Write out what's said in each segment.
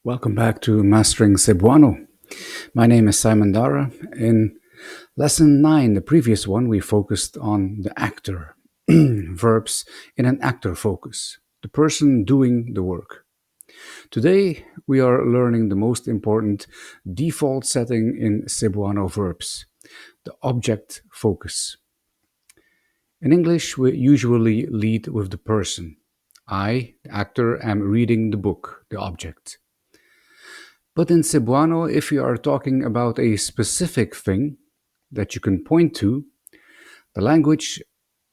Welcome back to Mastering Cebuano. My name is Simon Dara. In lesson 9, the previous one, we focused on the actor, verbs in an actor focus, the person doing the work. Today, we are learning the most important default setting in Cebuano verbs, the object focus. In English, we usually lead with the person. I, the actor, am reading the book, the object. But in Cebuano, if you are talking about a specific thing that you can point to, the language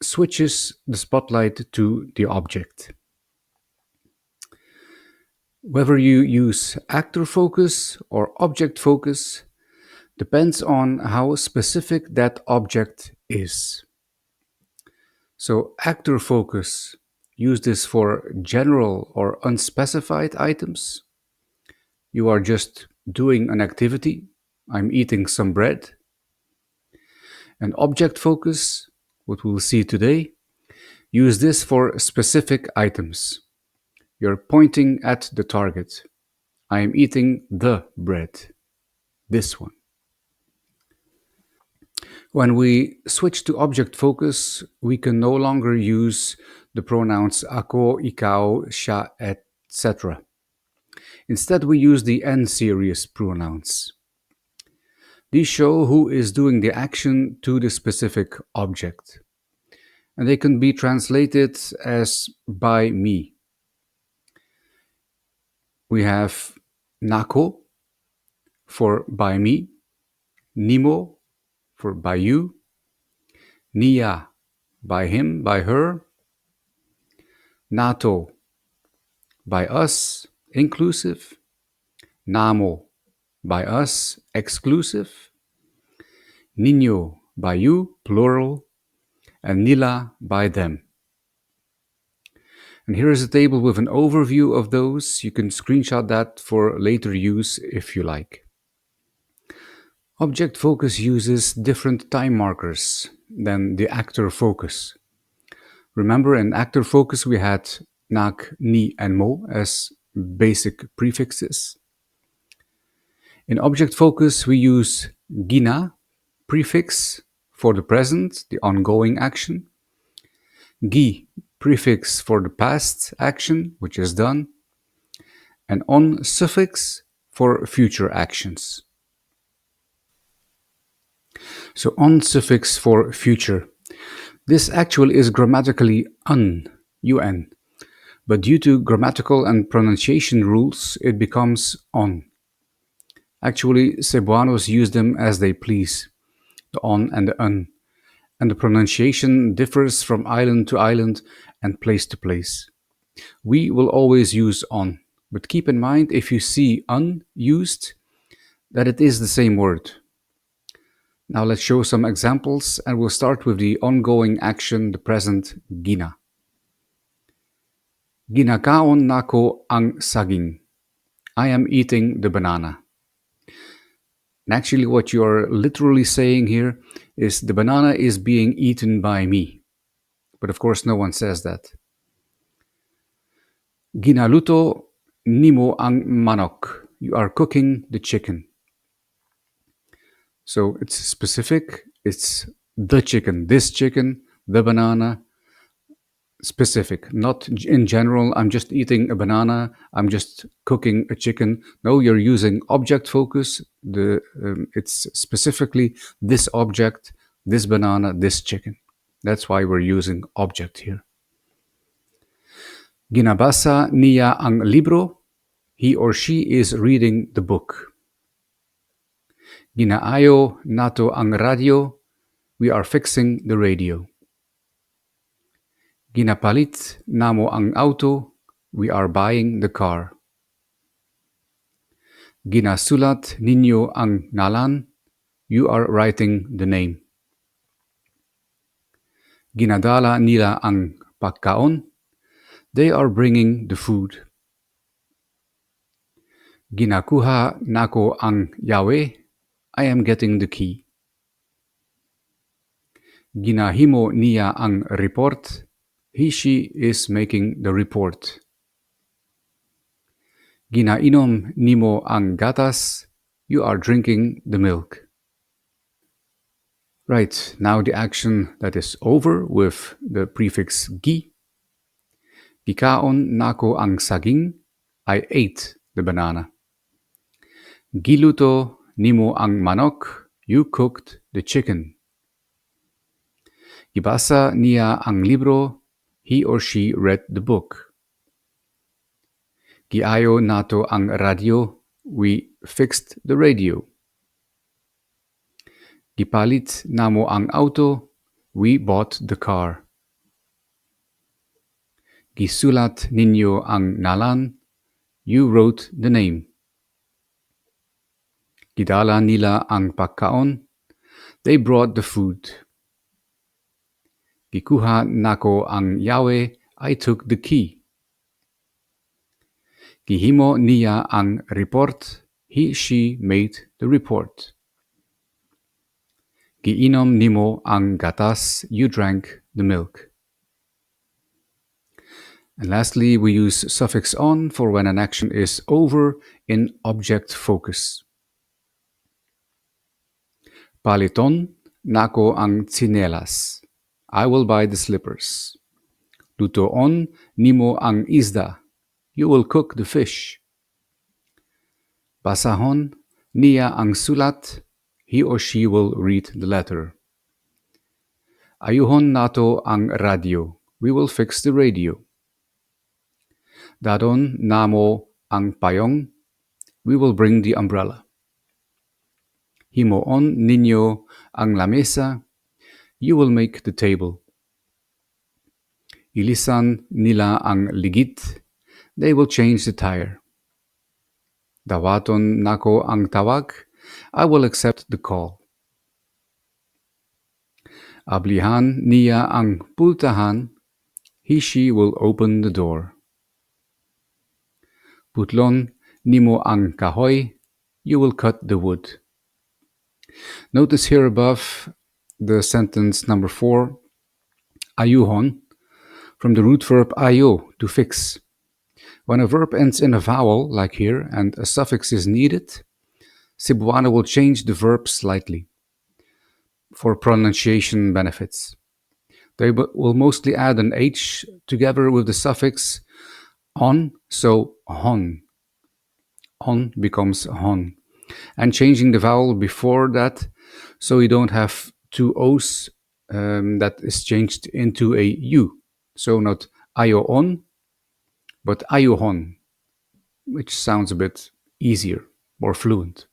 switches the spotlight to the object. Whether you use actor focus or object focus depends on how specific that object is. So, actor focus, use this for general or unspecified items. You are just doing an activity. I'm eating some bread. And object focus, what we'll see today, use this for specific items. You're pointing at the target. I am eating the bread, this one. When we switch to object focus, we can no longer use the pronouns ako, ikaw, siya, etc. Instead, we use the N-Series pronouns. These show who is doing the action to the specific object. And they can be translated as by me. We have nako for by me, nimo for by you, niya by him, by her, nato by us, inclusive, namo by us, exclusive, niño by you, plural, and nila by them. And here is a table with an overview of those. You can screenshot that for later use if you like. Object focus uses different time markers than the actor focus. Remember, in actor focus we had nak, ni, and mo as basic prefixes. In object focus we use gina, prefix, for the present, the ongoing action, gi, prefix for the past action, which is done, and on suffix for future actions. So on suffix for future. This actually is grammatically un, but due to grammatical and pronunciation rules, it becomes on. Actually, Cebuanos use them as they please, the on and the un, and the pronunciation differs from island to island and place to place. We will always use on, but keep in mind if you see un used, that it is the same word. Now let's show some examples, and we'll start with the ongoing action, the present gina. Ginakaon nako ang saging. I am eating the banana. And actually what you're literally saying here is the banana is being eaten by me. But of course no one says that. Ginaluto nimo ang manok. You are cooking the chicken. So it's specific, it's the chicken, this chicken, the banana, specific, not in general, I'm just eating a banana, I'm just cooking a chicken. No, you're using object focus, it's specifically this object, this banana, this chicken. That's why we're using object here. Ginabasa niya ang libro, he or she is reading the book. Ginaayo nato ang radio, we are fixing the radio. Ginapalit namo ang auto, we are buying the car. Ginasulat ninyo ang ngalan, you are writing the name. Ginadala nila ang pagkaon, they are bringing the food. Ginakuha nako ang yawe, I am getting the key. Ginahimo niya ang report, he, she is making the report. Ginainom nimo ang gatas. You are drinking the milk. Right, now the action that is over with the prefix gi. Gikaon nako ang saging. I ate the banana. Giluto nimo ang manok. You cooked the chicken. Gibasa niya ang libro. He or she read the book. Giayo nato ang radio. We fixed the radio. Gipalit namo ang auto. We bought the car. Gisulat ninyo ang nalan. You wrote the name. Gidala nila ang pagkaon. They brought the food. Gikuha nako ang yawe. I took the key. Gihimo niya ang report. She made the report. Giinom nimo ang gatas. You drank the milk. And lastly, we use suffix on for when an action is over in object focus. Paliton nako ang tsinelas. I will buy the slippers. Lutoon nimo ang isda. You will cook the fish. Basahon niya ang sulat. He or she will read the letter. Ayuhon nato ang radio. We will fix the radio. Dadon namo ang payong. We will bring the umbrella. Himoon ninyo ang lamesa. You will make the table. Ilisan nila ang ligit. They will change the tire. Dawaton nako ang tawag. I will accept the call. Ablihan niya ang pultahan. She will open the door. Putlon nimo ang kahoy. You will cut the wood. Notice here above the sentence number 4, ayuhon, from the root verb ayo, to fix. When a verb ends in a vowel, like here, and a suffix is needed, Cebuano will change the verb slightly for pronunciation benefits. They will mostly add an H together with the suffix on, so hon. On becomes hon. And changing the vowel before that, so you don't have two O's that is changed into a U. So not ayo on, but ayohon, which sounds a bit easier, more fluent.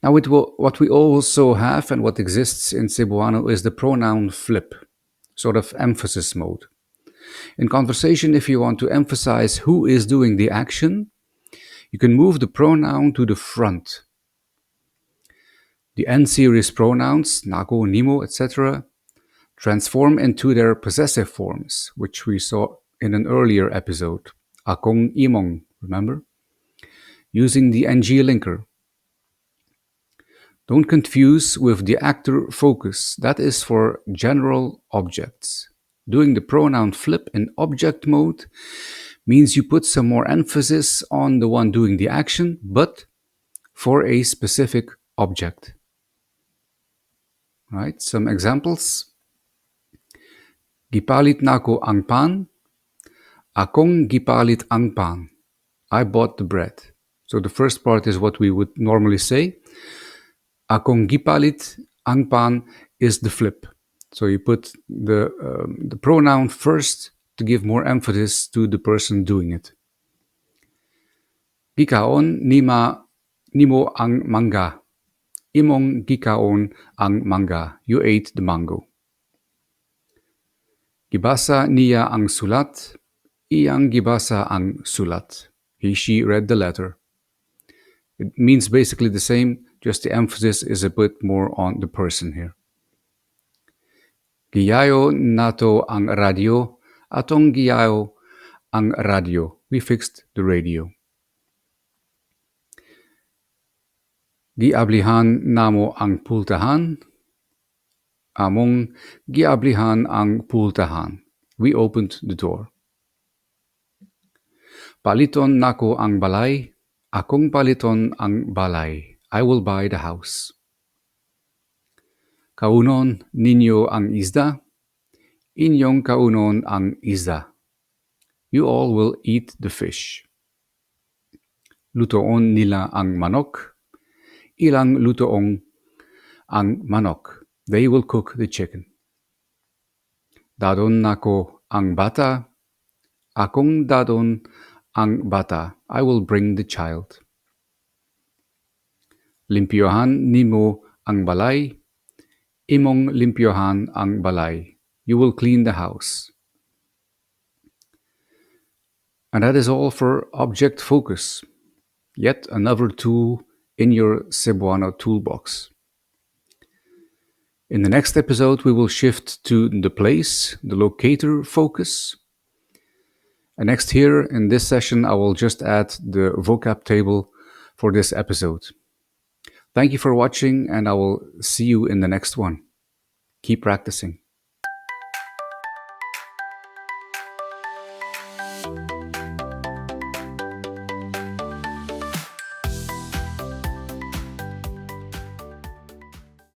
Now, what we also have and what exists in Cebuano is the pronoun flip, sort of emphasis mode. In conversation, if you want to emphasize who is doing the action, you can move the pronoun to the front. The N-Series pronouns, nako, nimo, etc., transform into their possessive forms, which we saw in an earlier episode, akong imong, remember? Using the ng linker. Don't confuse with the actor focus. That is for general objects. Doing the pronoun flip in object mode means you put some more emphasis on the one doing the action, but for a specific object. Right? Some examples. Gipalit nako ang pan. Akong gipalit ang pan. I bought the bread. So the first part is what we would normally say. Akong gipalit ang pan is the flip. So you put the pronoun first to give more emphasis to the person doing it. Gikaon nimo ang mangga. Imong gikaon ang mangga. You ate the mango. Gibasa niya ang sulat. Iyang gibasa ang sulat. She read the letter. It means basically the same, just the emphasis is a bit more on the person here. Giyayo nato ang radio. Atong giyayo ang radio. We fixed the radio. Giablihan namo ang pultahan. Among giablihan ang pultahan. We opened the door. Paliton nako ang balay. Akong paliton ang balay. I will buy the house. Kaunon ninyo ang isda. Inyong kaunon ang isda. You all will eat the fish. Lutoon nila ang manok. Ilang lutoong ang manok. They will cook the chicken. Dadon nako ang bata. Akong dadon ang bata. I will bring the child. Limpyohan nimo ang balay. Imong limpyohan ang balay. You will clean the house. And that is all for object focus. Yet another tool in your Cebuano toolbox. In the next episode, we will shift to the place, the locator focus. And next here in this session, I will just add the vocab table for this episode. Thank you for watching, and I will see you in the next one. Keep practicing.